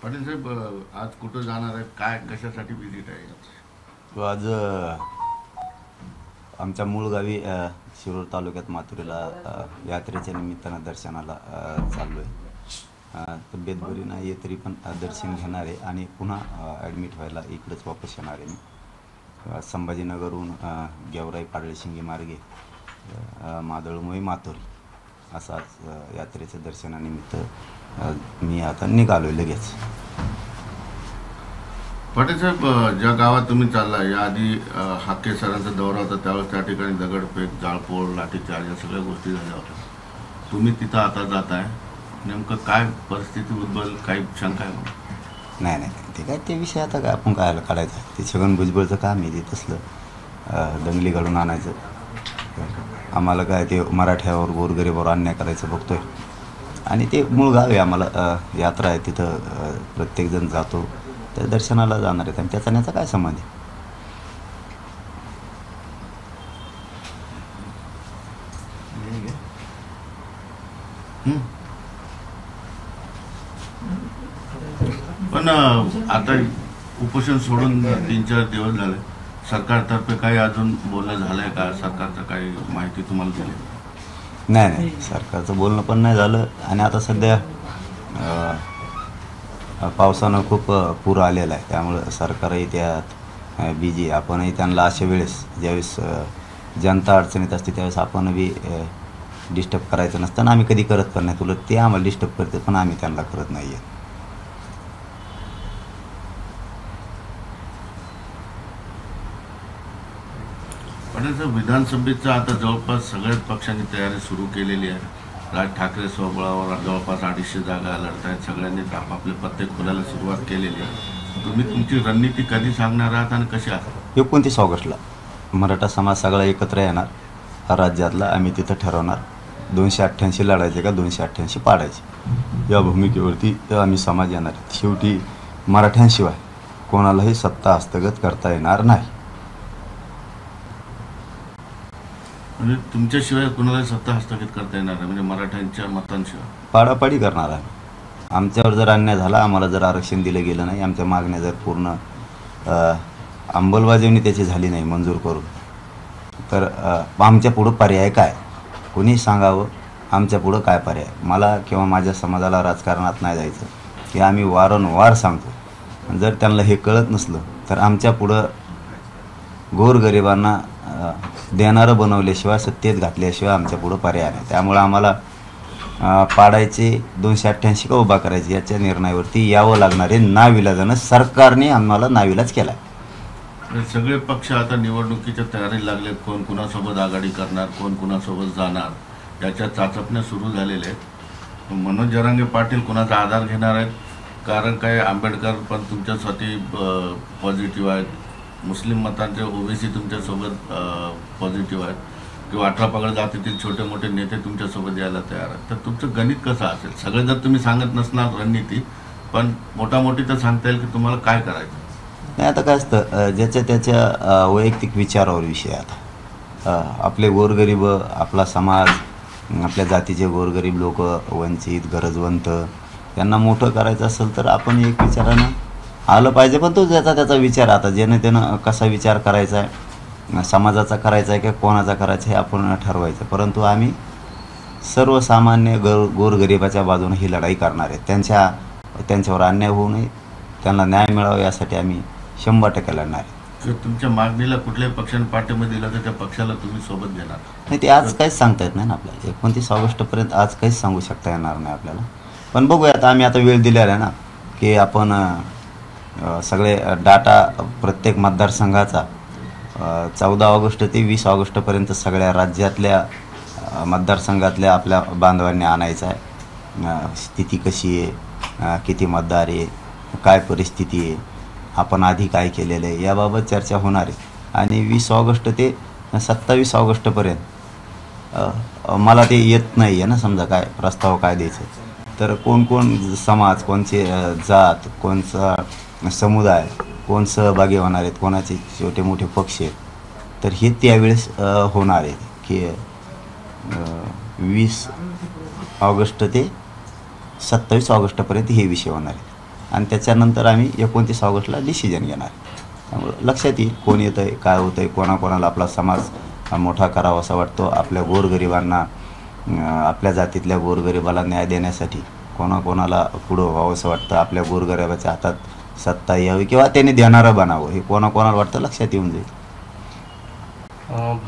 पाटील साहेब आज कुठं जाणार आहे, काय कशासाठी विजिट आहे? तो आज आमच्या मूळ गावी शिरूर तालुक्यात माथुरीला यात्रेच्या निमित्तानं दर्शनाला चाललो आहे. तब्येत बरी नाही आहे तरी पण दर्शन घेणार आहे आणि पुन्हा ॲडमिट व्हायला इकडेच वापस येणार आहे मी. संभाजीनगरहून गेवराई पाडळशिंगी मार्गे मादळमोई माथुरी असा आज यात्रेच्या दर्शनानिमित्त मी आता निघालो आहे लगेच. पाटील साहेब, ज्या गावात तुम्ही चालला याआधी हाके सरांचा दौरा होता त्यावेळेस त्या ठिकाणी दगडफेक, जाळपोळ, लाठीचार्ज या सगळ्या गोष्टी झाल्या होत्या. तुम्ही तिथं आता जाताय, नेमकं काय परिस्थिती उद्भवेल, काही शंका आहे म्हणून? नाही नाही ते काय ते विषय आता काय आपण काय काढायचं, ते छगन भुजबळचं काम आहे ते तसलं दंगली घडून आणायचं. आम्हाला काय ते मराठ्यावर गोरगरीबावर अन्याय करायचं बघतोय आणि ते मूळ गाव आहे आम्हाला. यात्रा आहे तिथं प्रत्येकजण जातो, त्या दर्शनाला जाणार आहेत आणि त्याचा त्याचा काय संबंध आहे? हं? पण आता उपोषण सोडून 3-4 दिवस झाले, सरकारतर्फे काही अजून बोलणं झालंय का? सरकारचं काही माहिती तुम्हाला दिली? नाही नाही सरकारचं बोलणं पण नाही झालं आणि आता सध्या पावसानं खूप पूर आलेला आहे, त्यामुळं सरकारही त्यात बिजी. आपणही त्यांना अशा वेळेस ज्यावेळेस जनता अडचणीत असते त्यावेळेस आपण बी डिस्टर्ब करायचं नसतं आणि आम्ही कधी करत पण नाही. तुला ते आम्हाला डिस्टर्ब करते पण आम्ही त्यांना करत नाही आहे. पण विधानसभेचं आता जवळपास सगळ्याच पक्षांनी तयारी सुरू केलेली आहे. राज ठाकरे स्वबळावर जवळपास 250 जागा लढत आहेत. सगळ्यांनी आपापले पत्ते खोलायला सुरुवात केलेली आहे. तुम्ही तुमची रणनीती कधी सांगणार आहात आणि कशी आहे? 29 ऑगस्टला मराठा समाज सगळा एकत्र येणार राज्यातला, आम्ही तिथं ठरवणार 288 लढायचे का 288 पाडायचे. या भूमिकेवरती आम्ही समाज येणार. शेवटी मराठ्यांशिवाय कोणालाही सत्ता हस्तगत करता येणार नाही. म्हणजे तुमच्याशिवाय कुणालाही सत्ता हस्तगत करता येणार नाही, म्हणजे मराठ्यांच्या मतांशिवाय पाडापाडी करणार आहे. आमच्यावर जर अन्याय झाला, आम्हाला जर आरक्षण दिलं गेलं नाही, आमच्या मागण्या जर पूर्ण अंमलबजावणी त्याची झाली नाही मंजूर करून, तर आमच्या पुढं पर्याय काय? कोणी सांगावं आमच्या पुढं काय पर्याय? मला किंवा माझ्या समाजाला राजकारणात नाही जायचं की आम्ही वारंवार सांगतो. जर त्यांना हे कळत नसलं तर आमच्या पुढं गोरगरिबांना देणारं बनवल्याशिवाय, सत्तेत घातल्याशिवाय आमच्या पुढं पर्याय नाही. त्यामुळं आम्हाला पाडायचे 288 का उभा करायचे याच्या निर्णयावरती यावं लागणार आहे. नाविलाजानं सरकारने आम्हाला नाविलाज केला आहे. सगळे पक्ष आता निवडणुकीच्या तयारीला लागलेत. कोण कुणासोबत आघाडी करणार, कोण कुणासोबत जाणार, याच्या चाचपण्या सुरू झालेल्या आहेत. मनोज जरांगे पाटील कुणाचा आधार घेणार आहेत? कारण काय, आंबेडकर पण तुमच्यासाठी पॉझिटिव्ह आहेत, मुस्लिम मतांचे ओबीसी तुमच्यासोबत पॉझिटिव्ह आहेत, किंवा 18 पगड जातीतील छोटे मोठे नेते तुमच्यासोबत यायला तयार आहेत. तर तुमचं गणित कसं असेल? सगळे जर तुम्ही सांगत नसणार रणनीती, पण मोठामोठी तर सांगता येईल की तुम्हाला काय करायचं. नाही आता काय असतं, ज्याच्या त्याच्या वैयक्तिक विचारावर विषय. आता आपले गोरगरीब, आपला समाज, आपल्या जातीचे गोरगरीब लोक, वंचित, गरजवंत, यांना मोठं करायचं असेल तर आपण एक विचारानं आलं पाहिजे. पण तो ज्याचा त्याचा विचार, आता ज्यानं त्यानं कसा विचार करायचा आहे, समाजाचा करायचा आहे किंवा कोणाचा करायचा आहे हे आपण ठरवायचं. परंतु आम्ही सर्वसामान्य गोरगरिबाच्या बाजूने ही लढाई करणार आहे. त्यांच्यावर अन्याय होऊ नये, त्यांना न्याय मिळावा यासाठी आम्ही 100% लढणार आहे. जर तुमच्या मागणीला कुठल्याही पक्षाने पाठिंबा दिला तर त्या पक्षाला तुम्ही सोबत घेणार नाही? ते आज काहीच सांगता येत नाही ना आपल्याला. 29 ऑगस्टपर्यंत आज काहीच सांगू शकता येणार नाही आपल्याला. पण बघूया आता, आम्ही आता वेळ दिलेला आहे ना की आपण सगळे डाटा प्रत्येक मतदारसंघाचा 14 ऑगस्ट ते 20 ऑगस्टपर्यंत सगळ्या राज्यातल्या मतदारसंघातल्या आपल्या बांधवांनी आणायचा आहे. स्थिती कशी आहे, किती मतदार आहे, काय परिस्थिती आहे, आपण आधी काय केलेलं आहे, याबाबत चर्चा होणार आहे. आणि 20 ऑगस्ट ते 27 ऑगस्टपर्यंत मला ते येत नाही आहे ना, समजा काय प्रस्ताव काय द्यायचं, तर कोण कोण समाज, कोणचे जात, कोणचा समुदाय, कोण सहभागी होणार आहेत, कोणाचे छोटे मोठे पक्ष आहेत, तर हे त्यावेळेस होणार आहे की 20 ऑगस्ट ते 27 ऑगस्टपर्यंत हे विषय होणार आहेत. आणि त्याच्यानंतर आम्ही 29 ऑगस्टला डिसिजन घेणार. त्यामुळं लक्षात येईल कोण येतं आहे, काय होतं आहे, कोणाकोणाला आपला समाज मोठा करावा असा वाटतो, आपल्या गोरगरिबांना आपल्या जातीतल्या गोरगरिबाला न्याय देण्यासाठी कोणाकोणाला पुढं व्हावं असं वाटतं, आपल्या गोरगरिबाच्या हातात सत्ता यावी किंवा त्याने देणारं बनावं हे कोणाकोणाला वाटतं लक्षात येऊन जाईल.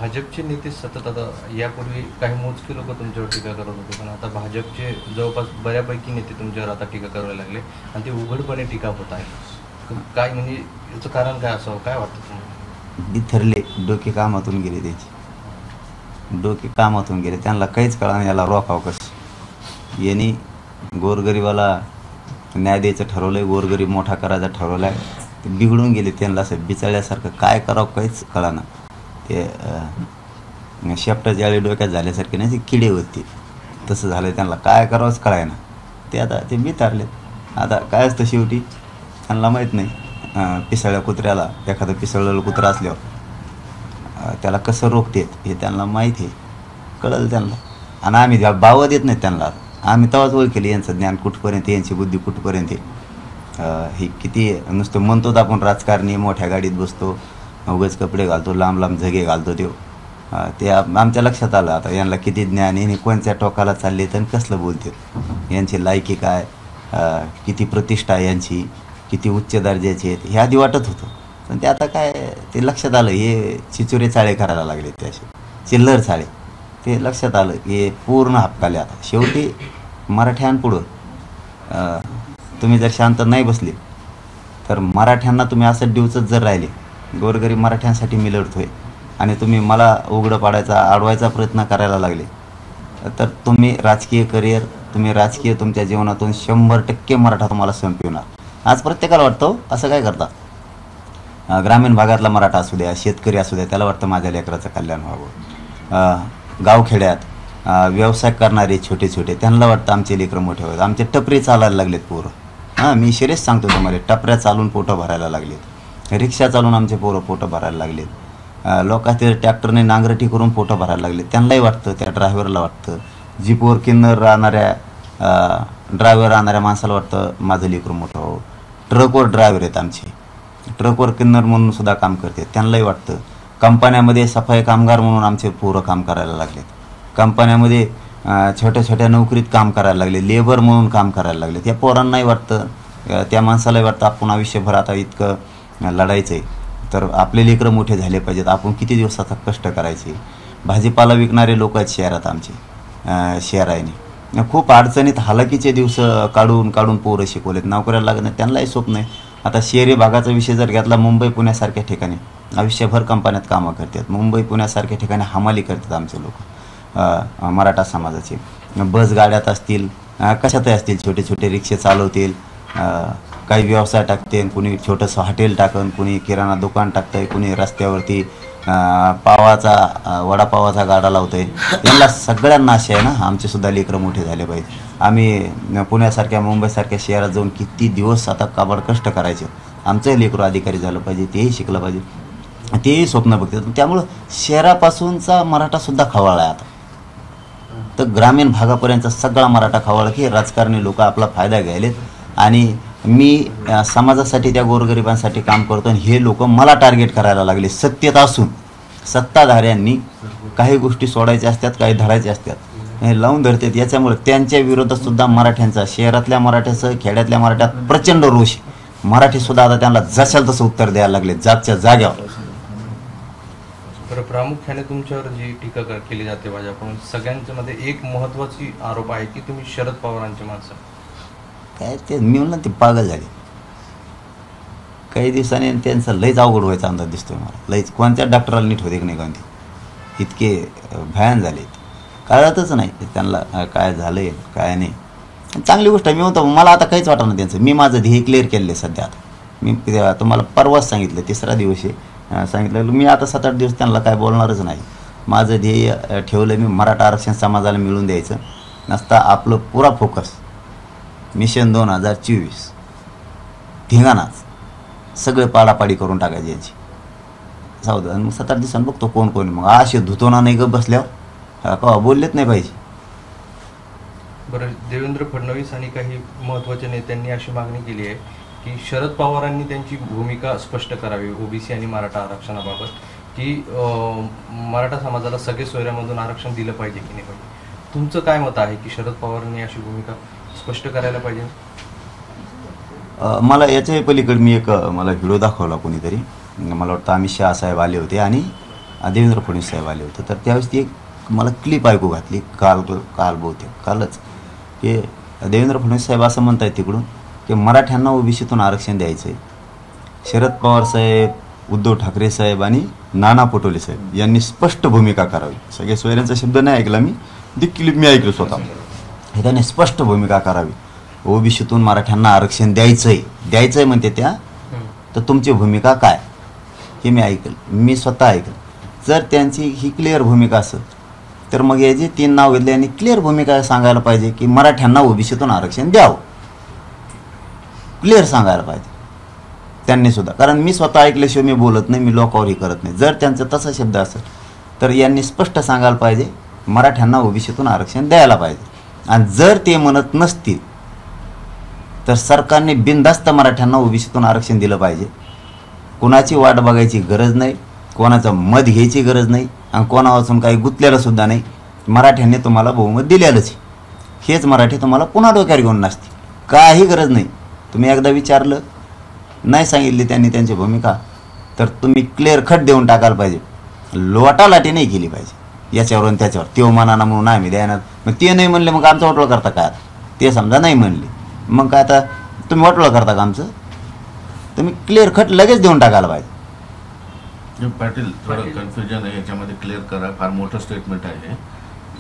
भाजपचे नेते सतत आता यापूर्वी काही मोजके लोक तुमच्यावर टीका करत होते, पण आता भाजपचे जवळपास बऱ्यापैकी नेते तुमच्यावर आता टीका करायला लागले आणि ते उघडपणे टीका होत आहे. काय म्हणजे याचं कारण काय असावं, काय वाटतं तुम्हाला? बिथरले डोके कामातून गेले, त्याची डोके कामातून गेले, त्यांना काहीच कळणार याला रोखावं कसं. यांनी गोरगरिबाला न्याय द्यायचं ठरवलं आहे, गोरगरीब मोठा करायचा ठरवला आहे, ते बिघडून गेले. त्यांना असं बिचाळल्यासारखं काय करावं काहीच कळाना. ते शेपटाच्या आळी डोक्यात झाल्यासारखे नाही, ते किडे होते तसं झालं. त्यांना काय करावंच कळायना. ते आता ते बितारले. आता काय असतं शेवटी त्यांना माहीत नाही. पिसाळ्या कुत्र्याला एखादं पिसळलेलं कुत्रं असल्यावर त्याला कसं रोखतेत हे त्यांना माहीत आहे, कळलं त्यांना. आणि आम्ही बावं देत नाहीत त्यांना. आम्ही तेव्हाच ओळखेल यांचं ज्ञान कुठपर्यंत, यांची बुद्धी कुठपर्यंत ही किती नुसतं म्हणतो आपण राजकारणी मोठ्या गाडीत बसतो, उगाच कपडे घालतो, लांब लांब झगे घालतो ते आमच्या लक्षात आलं. आता यांना किती ज्ञान आहे, कोणत्या टोकाला चालले तर कसलं बोलते, यांची लायकी काय, किती प्रतिष्ठा यांची, किती उच्च दर्जाचे आहेत हे आधी वाटत होतं. पण ते आता काय ते लक्षात आलं, हे चिचुरे चाळे करायला लागले, ते असे चिल्लर चाळे. ते लक्षात आलं हे पूर्ण हपकाले. आता शेवटी मराठ्यांपुढं तुम्ही जर शांत नाही बसले तर मराठ्यांना तुम्ही असं डिवचत जर राहिले, गोरगरीब मराठ्यांसाठी मी लढतोय आणि तुम्ही मला उघडं पाडायचा अडवायचा प्रयत्न करायला लागले तर तुम्ही राजकीय करिअर, तुम्ही राजकीय तुमच्या जीवनातून 100% मराठा तुम्हाला संपवणार. आज प्रत्येकाला वाटतं असं काय करता, ग्रामीण भागातला मराठा असू द्या, शेतकरी असू द्या, त्याला वाटतं माझ्या लेकराचं कल्याण व्हावं. गावखेड्यात व्यवसाय करणारे छोटे छोटे त्यांना वाटतं आमचे लेकरं मोठे व्हावेत. आमचे टपरे चालायला लागलेत पोरं. मी शिरेच सांगतो तुम्हाला, टपऱ्या चालून पोटं भरायला लागलेत, रिक्षा चालून आमचे पोरं पोटं भरायला लागलेत, लोकांचे ट्रॅक्टरने नांगरटी करून पोटं भरायला लागले. त्यांनाही वाटतं, त्या ड्रायव्हरला वाटतं, जीपवर किन्नर राहणाऱ्या ड्रायव्हर राहणाऱ्या माणसाला वाटतं माझं लेकरं मोठं व्हावं. ट्रकवर ड्रायव्हर आहेत आमचे, ट्रकवर किन्नर म्हणून सुद्धा काम करतात, त्यांनाही वाटतं. कंपन्यामध्ये सफाई कामगार म्हणून आमचे पोरं काम करायला लागलेत, कंपन्यामध्ये छोट्या छोट्या नोकरीत काम करायला लागले, लेबर म्हणून काम करायला लागले. त्या पोरांनाही वाटतं, त्या माणसालाही वाटतं आपण आयुष्यभर आता इतकं लढायचं आहे तर आपले लेकरं मोठे झाले पाहिजेत, आपण किती दिवसाचा कष्ट करायचे. भाजीपाला विकणारे लोक आहेत शहरात आमचे, शहराने खूप अडचणीत हालाकीचे दिवस काढून काढून पोरं शिकवलेत, नोकऱ्याला लागत नाही, त्यांनाही स्वप्न आहे. आता शहरी भागाचा विषय जर घेतला, मुंबई पुण्यासारख्या ठिकाणी आयुष्यभर कंपन्यात कामं करतात, मुंबई पुण्यासारख्या ठिकाणी हमाली करतात आमचे लोक, मराठा समाजाचे. बस गाड्यात असतील, कशातही असतील, छोटे छोटे रिक्षे चालवतील, काही व्यवसाय टाकते, कुणी छोटंसं हॉटेल टाकन, कुणी किराणा दुकान टाकतंय, कुणी रस्त्यावरती वडापावाचा गाडा लावतंय. यांना सगळ्यांना आशा आहे ना आमचे सुद्धा लेकरं मोठे झाले पाहिजे. आम्ही पुण्यासारख्या मुंबईसारख्या शहरात जाऊन किती दिवस आता काबाड कष्ट करायचे, आमचंही लेकरं अधिकारी झालं पाहिजे, तेही शिकलं पाहिजे, तेही स्वप्न बघतात. त्यामुळं शहरापासूनचा मराठासुद्धा खवळला आहे आता, तर ग्रामीण भागापर्यंतचा सगळा मराठा खवळला की राजकारणी लोक आपला फायदा घ्यायलेत. आणि मी समाजासाठी, त्या गोरगरिबांसाठी काम करतो आणि हे लोक मला टार्गेट करायला लागले. सत्तेत असून सत्ताधाऱ्यांनी काही गोष्टी सोडायच्या असतात, काही धरायच्या असतात, हे लावून धरतात. याच्यामुळे त्यांच्या विरोधात सुद्धा मराठ्यांचा, शहरातल्या मराठ्याचं, खेड्यातल्या मराठ्यात प्रचंड रोष. मराठीसुद्धा आता त्यांना जशाल तसं उत्तर द्यायला लागले, जागच्या जाग्यावर. बरं, प्रामुख्याने तुमच्यावर जी टीका केली जाते भाजपकडून, सगळ्यांच्या मध्ये एक महत्त्वाची आरोप आहे की तुम्ही शरद पवारांची माणसं. काय ते मी म्हणलं ते पागल झाले. काही दिवसांनी त्यांचं लईच अवघड व्हायचा अंदाज दिसतोय मला, लईच. कोणत्या डॉक्टराला नीट होते की नाही कोणते, इतके भयान झाले, कळतच नाही त्यांना काय झालं आहे काय नाही. चांगली गोष्ट आहे, मी म्हणतो मला आता काहीच वाटत नाही त्यांचं. मी माझं ध्येय क्लिअर केलं आहे सध्या. आता मी तुम्हाला परवाच सांगितलं, तिसरा दिवस आहे, सांगितलं मी आता 7-8 दिवस त्यांना काय बोलणारच नाही. माझं ध्येय ठेवलं मी, मराठा आरक्षण समाजाला मिळून द्यायचं नसता. आपलं पुरा फोकस मिशन 2024 धिंगाणाच, सगळे पाडापाडी करून टाकायचे यांची सावध. आणि मग 7-8 दिवसांनी बघतो कोण कोण. मग असे धुतोना नाही गप बसल्यावर का बोललेत नाही पाहिजे. बरं, देवेंद्र फडणवीस आणि काही महत्त्वाच्या नेत्यांनी अशी मागणी केली आहे की शरद पवारांनी त्यांची भूमिका स्पष्ट करावी ओबीसी आणि मराठा आरक्षणाबाबत, की मराठा समाजाला सगळे सोयऱ्यामधून आरक्षण दिलं पाहिजे की नाही पाहिजे. तुमचं काय मत आहे की शरद पवारांनी अशी भूमिका स्पष्ट करायला पाहिजे? मला याच्याही पलीकडे मी एक मला व्हिडिओ दाखवला कोणीतरी, मला वाटतं अमित शहा साहेब आले होते आणि देवेंद्र फडणवीस साहेब आले होते. तर त्यावेळेस ती एक मला क्लिप ऐकू घातली काल कालच, की देवेंद्र फडणवीस साहेब असं म्हणतायत तिकडून की मराठ्यांना ओबीसीतून आरक्षण द्यायचं आहे. शरद पवार साहेब, उद्धव ठाकरे साहेब आणि नाना पटोले साहेब यांनी स्पष्ट भूमिका करावी. सगळे सोयऱ्यांचा शब्द नाही ऐकला मी, ती क्लिप मी ऐकलो स्वतः. हे त्यांनी स्पष्ट भूमिका करावी, ओबीसीतून मराठ्यांना आरक्षण द्यायचंय म्हणते त्या, तर तुमची भूमिका काय हे मी ऐकलं, मी स्वतः ऐकलं. जर त्यांची ही क्लिअर भूमिका असेल तर मग हे जे 3 नाव घेतले आणि क्लिअर भूमिका सांगायला पाहिजे की मराठ्यांना ओबीसीतून आरक्षण द्यावं, क्लिअर सांगायला पाहिजे त्यांनी सुद्धा. कारण मी स्वतः ऐकल्याशिवाय मी बोलत नाही, मी लोकावरही करत नाही. जर त्यांचा तसा शब्द असेल तर यांनी स्पष्ट सांगायला पाहिजे मराठ्यांना ओबीसीतून आरक्षण द्यायला पाहिजे. आणि जर ते म्हणत नसतील तर सरकारने बिनधास्त मराठ्यांना ओबीसीतून आरक्षण दिलं पाहिजे. कोणाची वाट बघायची गरज नाही, कोणाचं मत घ्यायची गरज नाही आणि कोणापासून काही गुंतलेलं सुद्धा नाही. मराठ्यांनी तुम्हाला बहुमत दिलेलंच, हेच मराठी तुम्हाला पुन्हा डोक्यावर घेऊन नसते, काही गरज नाही. तुम्ही एकदा विचारलं, नाही सांगितली त्यांनी त्यांची भूमिका, तर तुम्ही क्लिअर कट देऊन टाकायला पाहिजे. लोटालाटी नाही केली पाहिजे याच्यावरून त्याच्यावर. त्यो मनाना म्हणून आम्ही द्यायना, मग ते नाही म्हणले मग आमचं वाटोळं करता काय? ते समजा नाही म्हणले मग काय आता तुम्ही वाटोळं करता का आमचं? तुम्ही क्लिअर कट लगेच देऊन टाकायला पाहिजे. पाटील, थोडं कन्फ्युजन आहे याच्यामध्ये, क्लिअर करा. फार मोठं स्टेटमेंट आहे.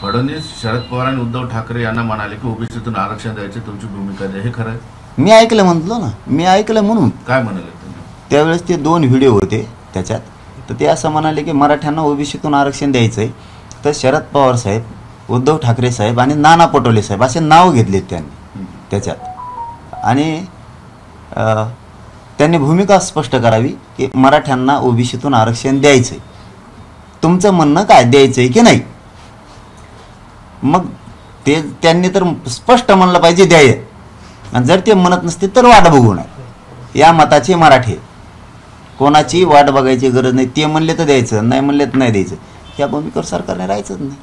फडणवीस, शरद पवार आणि उद्धव ठाकरे यांना म्हणाले की ओबीसीतून आरक्षण द्यायचे, तुमची भूमिका द्या. हे खरं आहे? मी ऐकलं म्हणलो ना, मी ऐकलं म्हणून. काय म्हणाले तुम्ही त्यावेळेस ते 2 व्हिडिओ होते त्याच्यात, तर ते असं म्हणाले की मराठ्यांना ओबीसीतून आरक्षण द्यायचं आहे. तर शरद पवार साहेब, उद्धव ठाकरे साहेब आणि नाना पटोले साहेब असे नाव घेतलेत त्यांनी त्याच्यात. आणि त्यांनी भूमिका स्पष्ट करावी की मराठ्यांना ओबीसीतून आरक्षण द्यायचं आहे. तुमचं म्हणणं काय, द्यायचं आहे की नाही? मग ते त्यांनी तर स्पष्ट म्हणलं पाहिजे द्याय. आणि जर ते म्हणत नसते तर वाट बघू नये. या मताचे मराठी, कोणाची वाट बघायची गरज नाही. ते म्हणले तर द्यायचं, नाही म्हणले तर नाही द्यायचं. ह्या भूमिकेवर सरकारने राहायचंच नाही.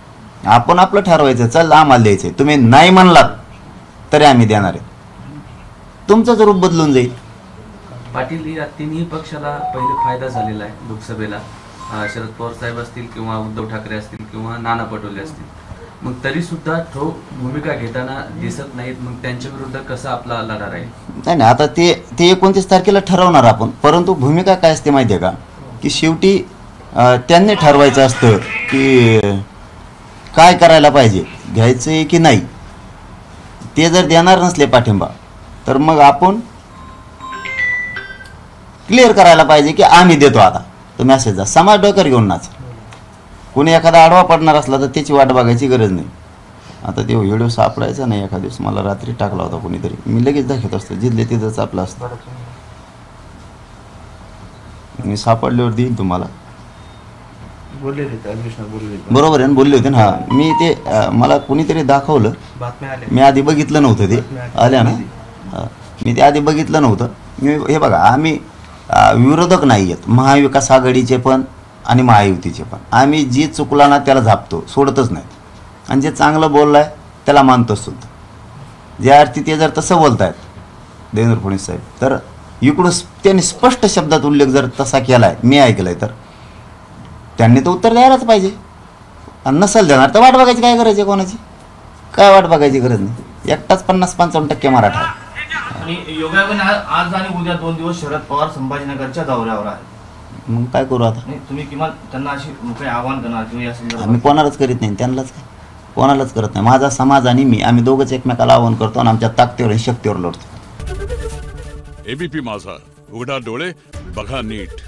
आपण आपलं ठरवायचं, चल आम्हाला द्यायचं आहे. तुम्ही नाही म्हणलात तरी आम्ही देणार आहे. तुमचंच रूप बदलून जाईल. पाटील, या तिन्ही पक्षाला पहिले फायदा झालेला आहे लोकसभेला. शरद पवार साहेब असतील किंवा उद्धव ठाकरे असतील किंवा नाना पटोले असतील, मग तरी सुद्धा ठोक भूमिका घेताना दिसत नाहीत. मग त्यांच्या विरुद्ध कसा आपला लढा राहील? नाही, आता ते 29 तारखेला ठरवणार आपण. परंतु भूमिका काय असते माहिती आहे का, की शेवटी त्यांनी ठरवायचं असतं की काय करायला पाहिजे, घ्यायचं आहे की नाही. ते जर देणार नसले पाठिंबा तर मग आपण क्लिअर करायला पाहिजे की आम्ही देतो. आता तुम्ही असेच जा, समाज डोक्यावर घेऊन नाच. कोणी एखादा आडवा पडणार असला तर त्याची वाट बघायची गरज नाही. आता ते व्हिडिओ सापडायचा नाही, एखाद्या दिवस मला रात्री टाकला होता कोणीतरी, मी लगेच दाखवत असतो, जिथले तिथंच आपलं असतं. मी सापडल्यावर देईन तुम्हाला. बरोबर आहे ना, बोलले होते ना. हा, मी ते मला कोणीतरी दाखवलं, मी आधी बघितलं नव्हतं. ते आल्या ना, मी ते आधी बघितलं नव्हतं. हे बघा, आम्ही विरोधक नाही आहेत, महाविकास आघाडीचे पण आणि महायुतीचे पण. आम्ही जी चुकला ना त्याला झापतो, सोडतच नाही. आणि जे चांगलं बोललं आहे त्याला मानतोच सुद्धा. ज्या अर्थी ते जर तसं बोलत आहेत देवेंद्र फडणवीस साहेब, तर इकडून त्यांनी स्पष्ट शब्दात उल्लेख जर तसा केला आहे, मी ऐकलं आहे, तर त्यांनी तर उत्तर द्यायलाच पाहिजे. आणि नसेल देणार तर वाट बघायची काय गरज आहे? कोणाची काय वाट बघायची गरज नाही. एकटाच 50-55% मराठा आहे. आणि योगायोगाने आज आणि उद्या 2 दिवस शरद पवार संभाजीनगरच्या दौऱ्यावर आहेत. मग काय करू आता? नाही, तुम्ही किमान त्यांना अशी काही आव्हान करणार किंवा या संदर्भात? आम्ही कोणालाच करीत नाही, त्यांनाच काय कोणालाच करत नाही. माझा समाज आणि मी, आम्ही दोघंच एकमेकाला आव्हान करतो आणि आमच्या ताकदीवर आणि शक्तीवर लढतो. एबीपी माझा, उघडा डोळे बघा नीट.